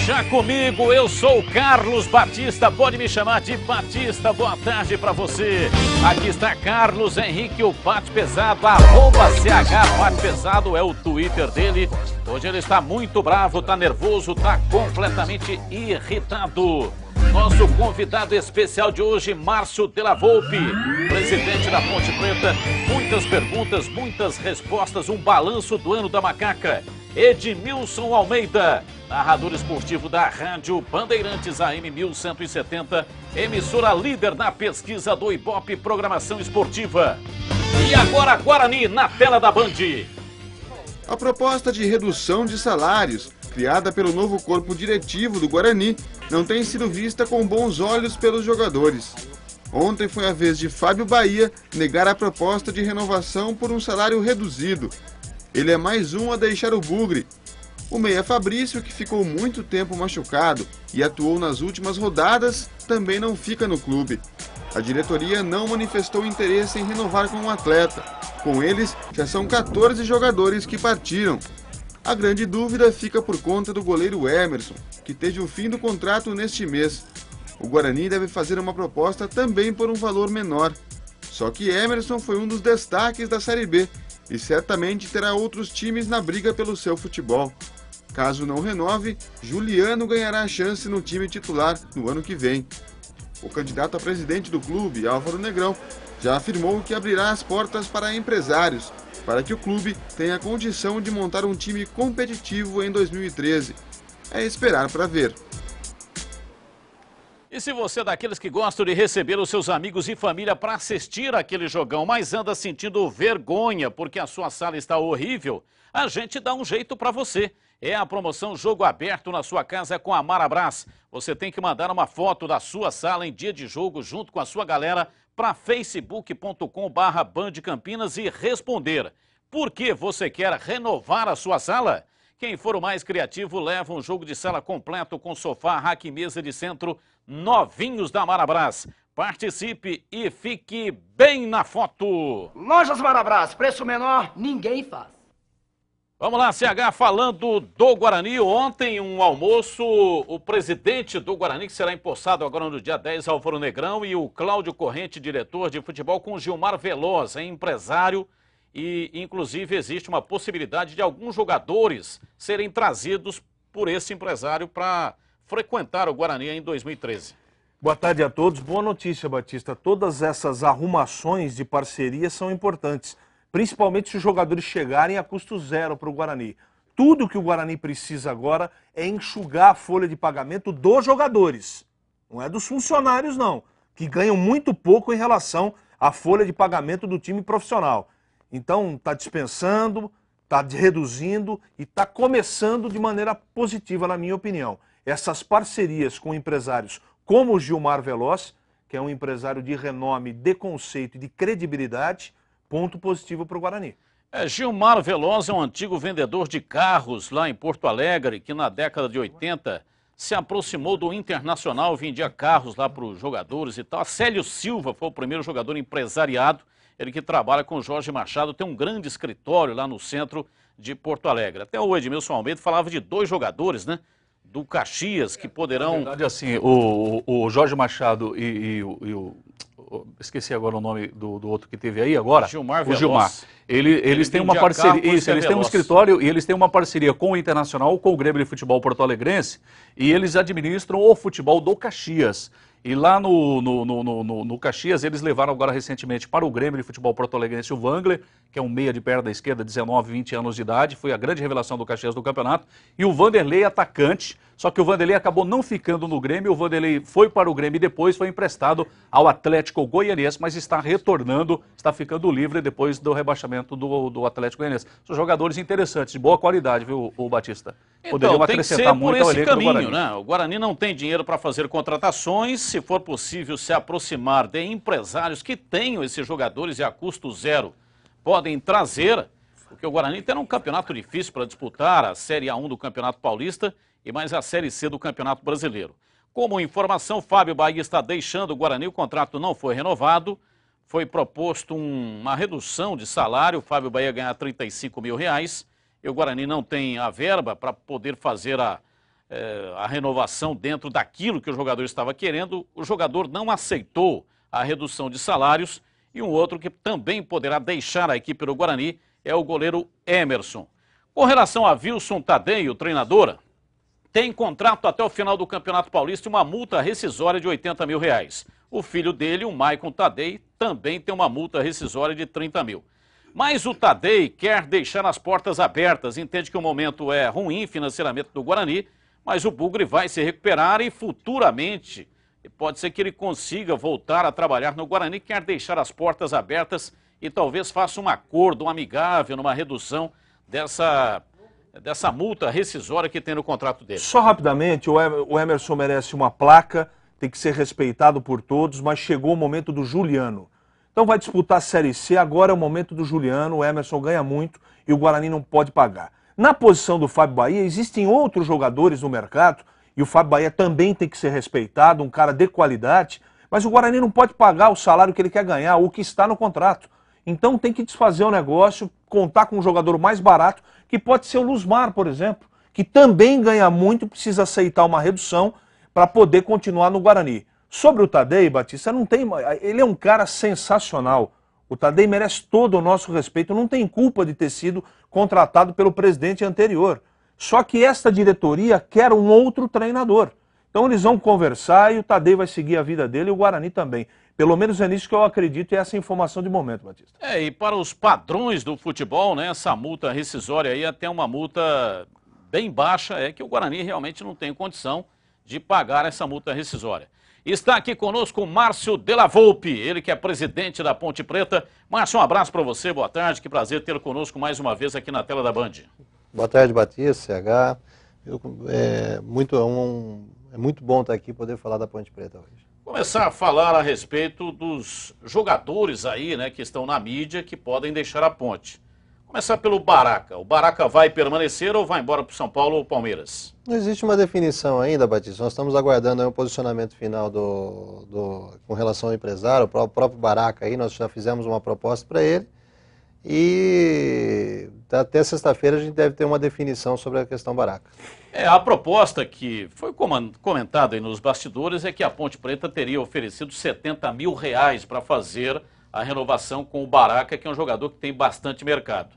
Deixa comigo, eu sou o Carlos Batista, pode me chamar de Batista, boa tarde pra você. Aqui está Carlos Henrique, o Bate Pesado, @CH Bate Pesado é o Twitter dele. Hoje ele está muito bravo, está nervoso, está completamente irritado. Nosso convidado especial de hoje, Márcio Della Volpe, presidente da Ponte Preta. Muitas perguntas, muitas respostas, um balanço do ano da macaca. Edmilson Almeida, narrador esportivo da Rádio Bandeirantes AM 1170, emissora líder na pesquisa do Ibope Programação Esportiva. E agora Guarani na tela da Band. A proposta de redução de salários, criada pelo novo corpo diretivo do Guarani, não tem sido vista com bons olhos pelos jogadores. Ontem foi a vez de Fábio Bahia negar a proposta de renovação por um salário reduzido. Ele é mais um a deixar o bugre. O meia Fabrício, que ficou muito tempo machucado e atuou nas últimas rodadas, também não fica no clube. A diretoria não manifestou interesse em renovar com o atleta. Com eles, já são 14 jogadores que partiram. A grande dúvida fica por conta do goleiro Emerson, que teve o fim do contrato neste mês. O Guarani deve fazer uma proposta também por um valor menor. Só que Emerson foi um dos destaques da Série B e certamente terá outros times na briga pelo seu futebol. Caso não renove, Juliano ganhará a chance no time titular no ano que vem. O candidato a presidente do clube, Álvaro Negrão, já afirmou que abrirá as portas para empresários, para que o clube tenha condição de montar um time competitivo em 2013. É esperar para ver. E se você é daqueles que gostam de receber os seus amigos e família para assistir aquele jogão, mas anda sentindo vergonha porque a sua sala está horrível, a gente dá um jeito para você. É a promoção Jogo Aberto na sua casa com a Marabras. Você tem que mandar uma foto da sua sala em dia de jogo junto com a sua galera para facebook.com/bandcampinas e responder. Por que você quer renovar a sua sala? Quem for o mais criativo leva um jogo de sala completo com sofá, rack e mesa de centro novinhos da Marabras. Participe e fique bem na foto. Lojas Marabras, preço menor, ninguém faz. Vamos lá, CH, falando do Guarani. Ontem, um almoço, o presidente do Guarani, que será empossado agora no dia 10, Álvaro Negrão, e o Cláudio Corrente, diretor de futebol, com Gilmar Veloz, empresário. E, inclusive, existe uma possibilidade de alguns jogadores serem trazidos por esse empresário para frequentar o Guarani em 2013. Boa tarde a todos. Boa notícia, Batista. Todas essas arrumações de parceria são importantes, principalmente se os jogadores chegarem a custo zero para o Guarani. Tudo que o Guarani precisa agora é enxugar a folha de pagamento dos jogadores. Não é dos funcionários, não, que ganham muito pouco em relação à folha de pagamento do time profissional. Então, está dispensando, está reduzindo e está começando de maneira positiva, na minha opinião. Essas parcerias com empresários como o Gilmar Veloz, que é um empresário de renome, de conceito e de credibilidade, ponto positivo para o Guarani. Gilmar Veloz é um antigo vendedor de carros lá em Porto Alegre, que na década de 80 se aproximou do Internacional, vendia carros lá para os jogadores e tal. Célio Silva foi o primeiro jogador empresariado. Ele que trabalha com o Jorge Machado, tem um grande escritório lá no centro de Porto Alegre. Até o Edmilson Almeida falava de 2 jogadores, né? Do Caxias, que poderão... Na verdade, assim, o Jorge Machado e o... Esqueci agora o nome do outro que teve aí agora. Gilmar Veloz. O Gilmar. Eles têm uma parceria. Isso, eles têm um escritório e eles têm uma parceria com o Internacional, com o Grêmio de Futebol Porto Alegrense, e eles administram o futebol do Caxias. E lá no Caxias, eles levaram agora recentemente para o Grêmio de Futebol Porto Alegrense o Wangler, que é um meia de perna esquerda, 19, 20 anos de idade, foi a grande revelação do Caxias do campeonato, e o Vanderlei atacante, só que o Vanderlei acabou não ficando no Grêmio, o Vanderlei foi para o Grêmio e depois foi emprestado ao Atlético Goianiense, mas está retornando, está ficando livre depois do rebaixamento do Atlético Goianiense. São jogadores interessantes, de boa qualidade, viu, o Batista? Poderiam acrescentar muito ao elenco do Guarani, né? O Guarani não tem dinheiro para fazer contratações, se for possível se aproximar de empresários que tenham esses jogadores e a custo zero podem trazer, porque o Guarani tem um campeonato difícil para disputar, a Série A1 do Campeonato Paulista e mais a Série C do Campeonato Brasileiro. Como informação, Fábio Bahia está deixando o Guarani, o contrato não foi renovado, foi proposto uma redução de salário, o Fábio Bahia ganhar R$35 mil, e o Guarani não tem a verba para poder fazer a renovação dentro daquilo que o jogador estava querendo, o jogador não aceitou a redução de salários. E um outro que também poderá deixar a equipe do Guarani é o goleiro Emerson. Com relação a Wilson Tadei, o treinador, tem contrato até o final do Campeonato Paulista e uma multa rescisória de R$80 mil. O filho dele, o Maicon Tadei, também tem uma multa rescisória de 30 mil. Mas o Tadei quer deixar as portas abertas, entende que o momento é ruim financeiramente do Guarani, mas o Bugre vai se recuperar e futuramente pode ser que ele consiga voltar a trabalhar no Guarani, quer deixar as portas abertas e talvez faça um acordo amigável, numa redução dessa multa rescisória que tem no contrato dele. Só rapidamente, o Emerson merece uma placa, tem que ser respeitado por todos, mas chegou o momento do Juliano. Então vai disputar a Série C, agora é o momento do Juliano, o Emerson ganha muito e o Guarani não pode pagar. Na posição do Fábio Bahia, existem outros jogadores no mercado, e o Fábio Bahia também tem que ser respeitado, um cara de qualidade, mas o Guarani não pode pagar o salário que ele quer ganhar, o que está no contrato. Então tem que desfazer o negócio, contar com um jogador mais barato, que pode ser o Luzmar, por exemplo, que também ganha muito e precisa aceitar uma redução para poder continuar no Guarani. Sobre o Tadei, Batista, ele é um cara sensacional. O Tadei merece todo o nosso respeito, não tem culpa de ter sido contratado pelo presidente anterior. Só que esta diretoria quer um outro treinador. Então eles vão conversar e o Tadei vai seguir a vida dele e o Guarani também. Pelo menos é nisso que eu acredito e essa é a informação de momento, Batista. E para os padrões do futebol, né, essa multa rescisória aí até uma multa bem baixa, é que o Guarani realmente não tem condição de pagar essa multa rescisória. Está aqui conosco o Márcio Della Volpe, ele que é presidente da Ponte Preta. Márcio, um abraço para você, boa tarde, que prazer tê-lo conosco mais uma vez aqui na tela da Band. Boa tarde, Batista, CH. É muito bom estar aqui e poder falar da Ponte Preta hoje. Começar a falar a respeito dos jogadores aí, né, que estão na mídia, que podem deixar a Ponte. Começar pelo Baraca. O Baraca vai permanecer ou vai embora para o São Paulo ou Palmeiras? Não existe uma definição ainda, Batista. Nós estamos aguardando aí um posicionamento final com relação ao empresário, o próprio Baraca aí. Nós já fizemos uma proposta para ele. E até sexta-feira a gente deve ter uma definição sobre a questão Baraca. A proposta que foi comentada aí nos bastidores é que a Ponte Preta teria oferecido R$70 mil para fazer a renovação com o Baraca, que é um jogador que tem bastante mercado.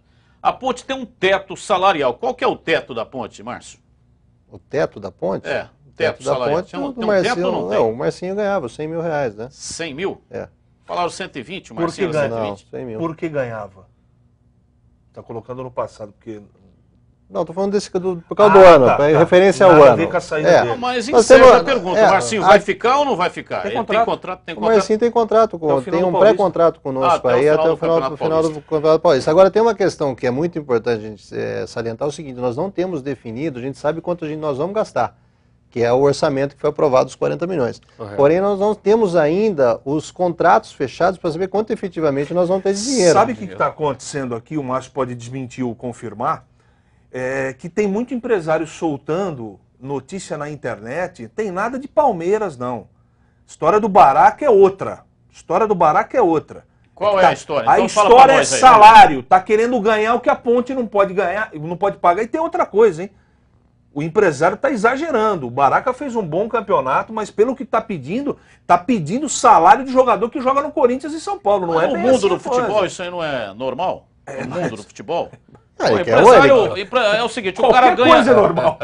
A Ponte tem um teto salarial. Qual que é o teto da Ponte, Márcio? O teto da Ponte? O teto salarial. Da Ponte, tem um teto ou não tem? Não, o Marcinho ganhava R$100 mil, né? 100 mil? É. Falaram 120, o Marcinho era 120. Não, 100 mil. Por que ganhava? Está colocando no passado, porque... Não, estou falando por causa do ano, referência ao ano. Não, mas encerra a pergunta, o Marcinho vai ficar ou não vai ficar? Tem Ele contrato. O Marcinho tem contrato, tem um pré-contrato conosco aí até o final do Campeonato Paulista. Agora tem uma questão que é muito importante a gente salientar, o seguinte, nós não temos definido, a gente sabe quanto nós vamos gastar, que é o orçamento que foi aprovado, os 40 milhões. Correto. Porém, nós não temos ainda os contratos fechados para saber quanto efetivamente nós vamos ter de dinheiro. Sabe o que está acontecendo aqui? O Márcio pode desmentir ou confirmar. Que tem muito empresário soltando notícia na internet, tem nada de Palmeiras, não. História do Baraca é outra. Qual é a história? A então história é salário. Tá querendo ganhar o que a Ponte não pode ganhar, não pode pagar. E tem outra coisa, hein? O empresário está exagerando. O Baraca fez um bom campeonato, mas pelo que está pedindo salário de jogador que joga no Corinthians e São Paulo. Não é no bem mundo assim do futebol, isso aí não é normal? No mundo do futebol? É o seguinte, o cara ganha... coisa é normal.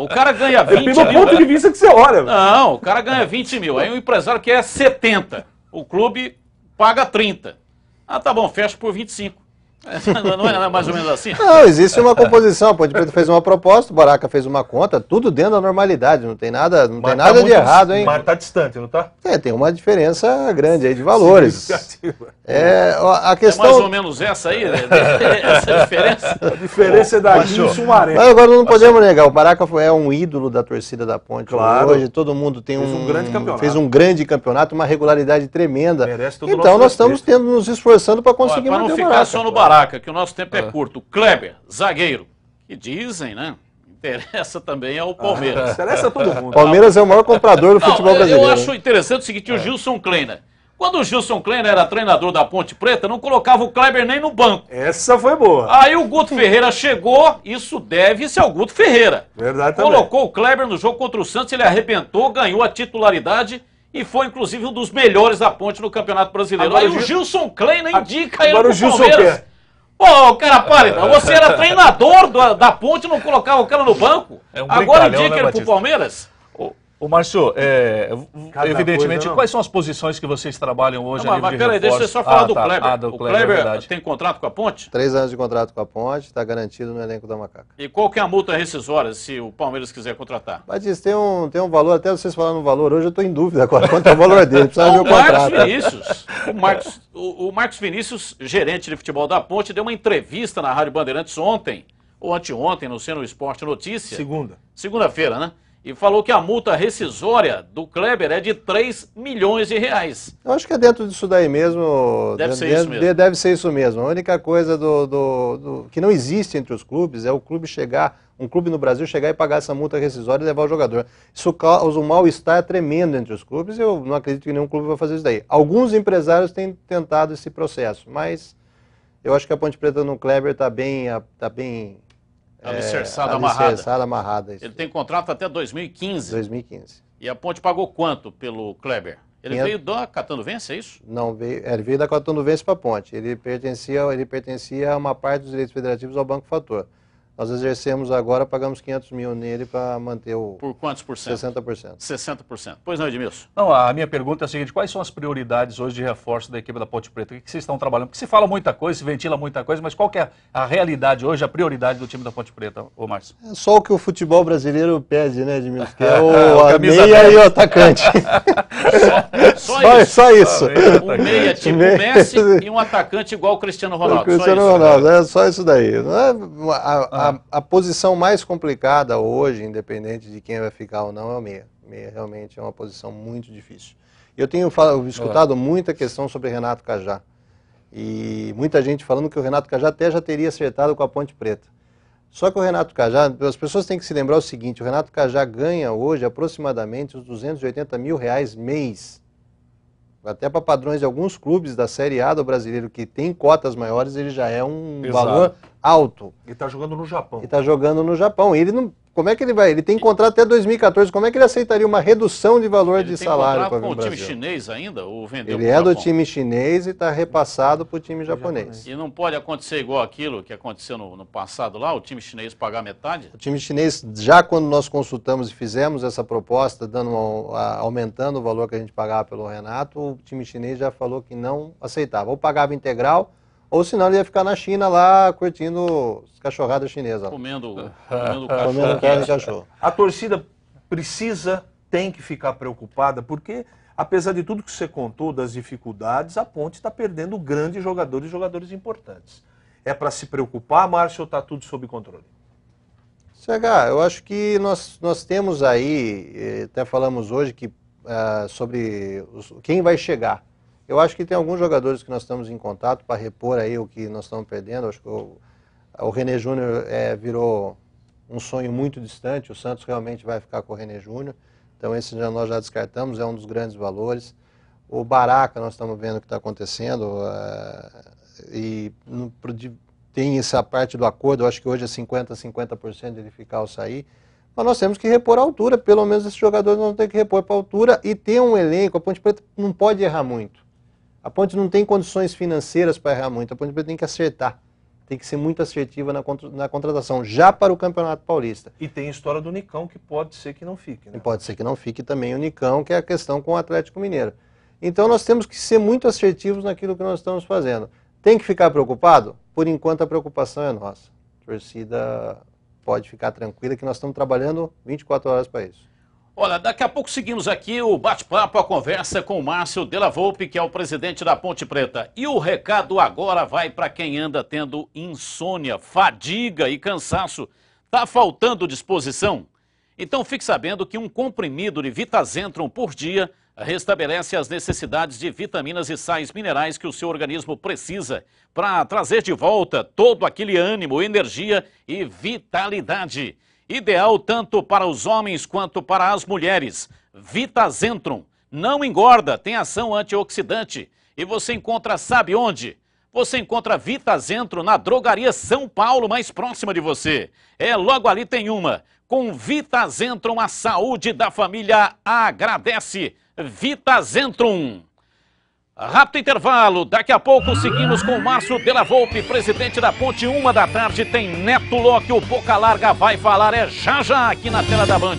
O cara ganha 20 mil. Pelo ponto de vista que você olha. Não, o cara ganha 20 mil. Aí o empresário quer 70. O clube paga 30. Tá bom, fecha por 25. Não é mais ou menos assim? Não, existe uma composição. A Ponte Preta fez uma proposta, o Baraca fez uma conta, tudo dentro da normalidade. Não tem nada de errado, hein? Mas tá distante, não tá? Tem uma diferença grande aí de valores. A questão... É mais ou menos essa aí, essa diferença? A diferença é daqui em Sumaré. Mas agora não podemos negar, o Baraca é um ídolo da torcida da Ponte. Claro. Hoje todo mundo tem fez um grande campeonato, uma regularidade tremenda. Merece todo então nós estamos nos esforçando para conseguir manter o Baraca. Para não ficar só no Baraca, que o nosso tempo é curto. Kleber, zagueiro, que dizem, né? Interessa também ao Palmeiras. Interessa a todo mundo. Palmeiras é o maior comprador do futebol brasileiro. Eu acho interessante o seguinte, o Gilson Kleina. Quando o Gilson Kleiner era treinador da Ponte Preta, não colocava o Kleber nem no banco. Essa foi boa. Aí o Guto Ferreira chegou, isso deve-se ao Guto Ferreira. Verdade também. Colocou o Kleber no jogo contra o Santos, ele arrebentou, ganhou a titularidade e foi, inclusive, um dos melhores da Ponte no Campeonato Brasileiro. Agora aí o Gilson Kleiner indica ele agora pro o Gilson Palmeiras. quer. Pô, cara, para então. Você era treinador da Ponte e não colocava o cara no banco? Agora indica ele pro Palmeiras? Ô, Márcio, evidentemente, quais são as posições que vocês trabalham hoje? Não, mas peraí, deixa eu só falar do Kleber. O Kleber tem contrato com a Ponte? 3 anos de contrato com a Ponte, está garantido no elenco da Macaca. E qual que é a multa rescisória se o Palmeiras quiser contratar? Batista, tem um valor, até vocês falaram no valor, hoje eu estou em dúvida agora quanto é o valor dele, precisa ver o contrato. O Marcos Vinícius, gerente de futebol da Ponte, deu uma entrevista na Rádio Bandeirantes ontem, ou anteontem, não sei, no Esporte Notícia. Segunda-feira, né? E falou que a multa rescisória do Kleber é de 3 milhões de reais. Eu acho que é dentro disso daí mesmo. Deve ser isso mesmo. Deve ser isso mesmo. A única coisa que não existe entre os clubes é o clube chegar, um clube no Brasil chegar e pagar essa multa rescisória e levar o jogador. Isso causa um mal-estar tremendo entre os clubes e eu não acredito que nenhum clube vai fazer isso daí. Alguns empresários têm tentado esse processo, mas eu acho que a Ponte Preta no Kleber está bem alicerçada, amarrada. Ele tem contrato até 2015. 2015. E a Ponte pagou quanto pelo Kleber? Ele veio da Catanduvense, é isso? Não, ele veio da Catanduvense para a Ponte. Ele pertencia a uma parte dos direitos federativos ao Banco Fator. Nós exercemos agora, pagamos 500 mil nele para manter o... Por quantos por cento? 60%. 60%. Pois não, Edmilson? Não, a minha pergunta é a seguinte, quais são as prioridades hoje de reforço da equipe da Ponte Preta? O que vocês estão trabalhando? Porque se fala muita coisa, se ventila muita coisa, mas qual que é a realidade hoje, a prioridade do time da Ponte Preta, ô Márcio? É só o que o futebol brasileiro pede, né, Edmilson? Que é a meia e o atacante. Só isso. Um meia tipo Messi e um atacante igual o Cristiano Ronaldo. Cristiano Ronaldo, é só isso daí. A posição mais complicada hoje, independente de quem vai ficar ou não, é o meia. Meia realmente é uma posição muito difícil. Eu tenho escutado muita questão sobre Renato Cajá. E muita gente falando que o Renato Cajá até já teria acertado com a Ponte Preta. Só que o Renato Cajá, as pessoas têm que se lembrar o seguinte, o Renato Cajá ganha hoje aproximadamente uns 280 mil reais mês. Até para padrões de alguns clubes da Série A do brasileiro que tem cotas maiores, ele já é um valor alto. Ele está jogando no Japão. Ele está jogando no Japão. Ele não, como é que ele vai? Ele tem contrato até 2014. Como é que ele aceitaria uma redução de valor de salário para vir com o Brasil? time chinês ainda? Ou vendeu ele é do time chinês e está repassado para o time japonês. E não pode acontecer igual aquilo que aconteceu no passado lá, o time chinês pagar metade? O time chinês, já quando nós consultamos e fizemos essa proposta, aumentando o valor que a gente pagava pelo Renato, o time chinês já falou que não aceitava. Ou pagava integral, ou senão ele ia ficar na China lá curtindo cachorrada chinesa. Comendo carne de cachorro. A torcida tem que ficar preocupada, porque apesar de tudo que você contou, das dificuldades, a Ponte está perdendo grandes jogadores importantes. É para se preocupar, Márcio, ou está tudo sob controle? CH, eu acho que nós temos aí, até falamos hoje que, sobre quem vai chegar. Eu acho que tem alguns jogadores que nós estamos em contato para repor aí o que nós estamos perdendo. Eu acho que o René Júnior virou um sonho muito distante, o Santos realmente vai ficar com o René Júnior. Então esse nós já descartamos, é um dos grandes valores. O Baraca, nós estamos vendo o que está acontecendo, e tem essa parte do acordo, eu acho que hoje é 50% de ele ficar ou sair. Mas nós temos que repor a altura, pelo menos esses jogadores nós vamos ter que repor para a altura e ter um elenco. A Ponte Preta não pode errar muito. A Ponte não tem condições financeiras para errar muito, a Ponte Preta tem que acertar. Tem que ser muito assertiva na contratação, já para o Campeonato Paulista. E tem a história do Nicão, que pode ser que não fique, né? E pode ser que não fique também o Nicão, que é a questão com o Atlético Mineiro. Então nós temos que ser muito assertivos naquilo que nós estamos fazendo. Tem que ficar preocupado? Por enquanto a preocupação é nossa. A torcida pode ficar tranquila que nós estamos trabalhando 24 horas para isso. Olha, daqui a pouco seguimos aqui o bate-papo, a conversa com o Márcio Della Volpe, que é o presidente da Ponte Preta. E o recado agora vai para quem anda tendo insônia, fadiga e cansaço. Tá faltando disposição? Então fique sabendo que um comprimido de Vitazentrum por dia restabelece as necessidades de vitaminas e sais minerais que o seu organismo precisa para trazer de volta todo aquele ânimo, energia e vitalidade. Ideal tanto para os homens quanto para as mulheres. Vitazentrum, Não engorda, tem ação antioxidante. E você encontra, sabe onde? Você encontra Vitazentro na Drogaria São Paulo, mais próxima de você. Logo ali tem uma. Com Vitazentrum, a saúde da família agradece. Vitazentrum. Rápido intervalo, daqui a pouco seguimos com Márcio Della Volpe, presidente da Ponte, 1 da tarde, tem Neto Locke, o Boca Larga vai falar, já aqui na tela da Band.